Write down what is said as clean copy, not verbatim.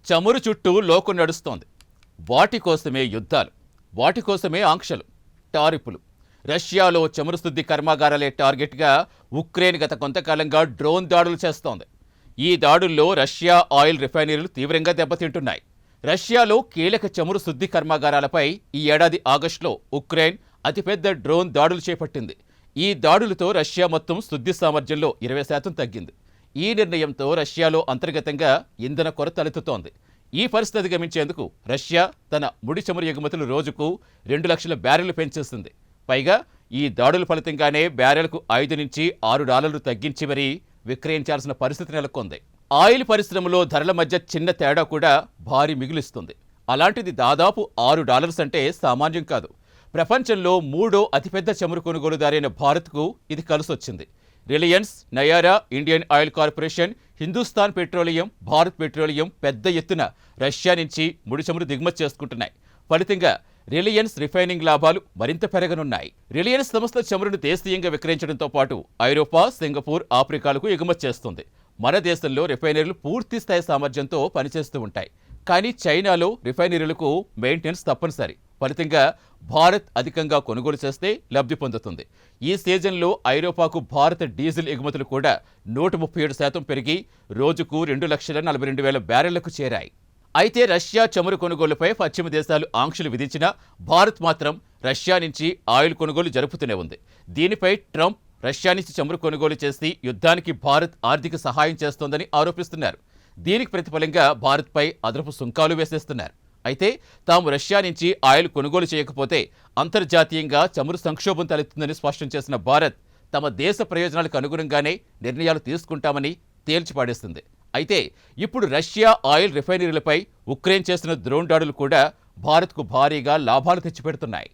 చమురు చుట్టూ లోకం నడుస్తోంది. వాటి కోసమే యుద్ధాలు, వాటి కోసమే ఆంక్షలు, టారిఫులు. రష్యాలో చమురు శుద్ధి కర్మాగారాలే టార్గెట్గా ఉక్రెయిన్ గత కొంతకాలంగా డ్రోన్ దాడులు చేస్తోంది. ఈ దాడుల్లో రష్యా ఆయిల్ రిఫైనరీలు తీవ్రంగా దెబ్బతింటున్నాయి. రష్యాలో కీలక చమురు శుద్ధి కర్మాగారాలపై ఈ ఏడాది ఆగస్టులో ఉక్రెయిన్ అతిపెద్ద డ్రోన్ దాడులు చేపట్టింది. ఈ దాడులతో రష్యా మొత్తం శుద్ధి సామర్థ్యంలో 20% తగ్గింది. ఈ నిర్ణయంతో రష్యాలో అంతర్గతంగా ఇంధన కొరత తలెత్తుతోంది. ఈ పరిస్థితి అధిగమించేందుకు రష్యా తన ముడి చమురు ఎగుమతులు రోజుకు 2 లక్షల బ్యారెళ్లు పెంచేసింది. పైగా ఈ దాడుల ఫలితంగానే బ్యారెల్కు $5 నుంచి $6 తగ్గించి మరీ విక్రయించాల్సిన పరిస్థితి నెలకొంది. ఆయిల్ పరిశ్రమలో ధరల మధ్య చిన్న తేడా కూడా భారీ మిగులిస్తుంది. అలాంటిది దాదాపు $6 అంటే సామాన్యం కాదు. ప్రపంచంలో 3వ అతిపెద్ద చమురు కొనుగోలుదారైన భారత్కు ఇది కలిసొచ్చింది. Reliance, Nayara, Indian Oil Corporation, Hindustan Petroleum, Bharat Petroleum పెద్ద ఎత్తున రష్యా నుంచి ముడి చమురు దిగుమతి చేసుకుంటున్నాయి. ఫలితంగా రిలయన్స్ రిఫైనింగ్ లాభాలు మరింత పెరగనున్నాయి. రిలయన్స్ సంస్థ చమురును దేశీయంగా విక్రయించడంతో పాటు ఐరోపా, సింగపూర్, ఆఫ్రికాలకు ఎగుమతి చేస్తుంది. మన దేశంలో రిఫైనరీలు పూర్తి స్థాయి సామర్థ్యంతో పనిచేస్తూ ఉంటాయి. కానీ చైనాలో రిఫైనరీలకు మెయింటెనెన్స్ తప్పనిసరి. ఫలితంగా భారత్ అధికంగా కొనుగోలు చేస్తే లబ్ధి పొందుతుంది. ఈ సీజన్లో ఐరోపాకు భారత డీజిల్ ఎగుమతులు కూడా 137% పెరిగి రోజుకు 2,42,000 బ్యారెళ్లకు చేరాయి. అయితే రష్యా చమురు కొనుగోలుపై పశ్చిమ దేశాలు ఆంక్షలు విధించినా భారత్ మాత్రం రష్యా నుంచి ఆయిల్ కొనుగోలు జరుపుతూనే ఉంది. దీనిపై ట్రంప్ రష్యా నుంచి చమురు కొనుగోలు చేసి యుద్ధానికి భారత్ ఆర్థిక సహాయం చేస్తోందని ఆరోపిస్తున్నారు. దీనికి ప్రతిఫలంగా భారత్పై అదనపు సుంకాలు వేసేస్తున్నారు. అయితే తాము రష్యా నుంచి ఆయిల్ కొనుగోలు చేయకపోతే అంతర్జాతీయంగా చమురు సంక్షోభం తలెత్తుందని స్పష్టం చేసిన భారత్ తమ దేశ ప్రయోజనాలకు అనుగుణంగానే నిర్ణయాలు తీసుకుంటామని తేల్చిపాడేస్తుంది. అయితే ఇప్పుడు రష్యా ఆయిల్ రిఫైనరీలపై ఉక్రెయిన్ చేసిన డ్రోన్ దాడులు కూడా భారత్కు భారీగా లాభాలు తెచ్చిపెడుతున్నాయి.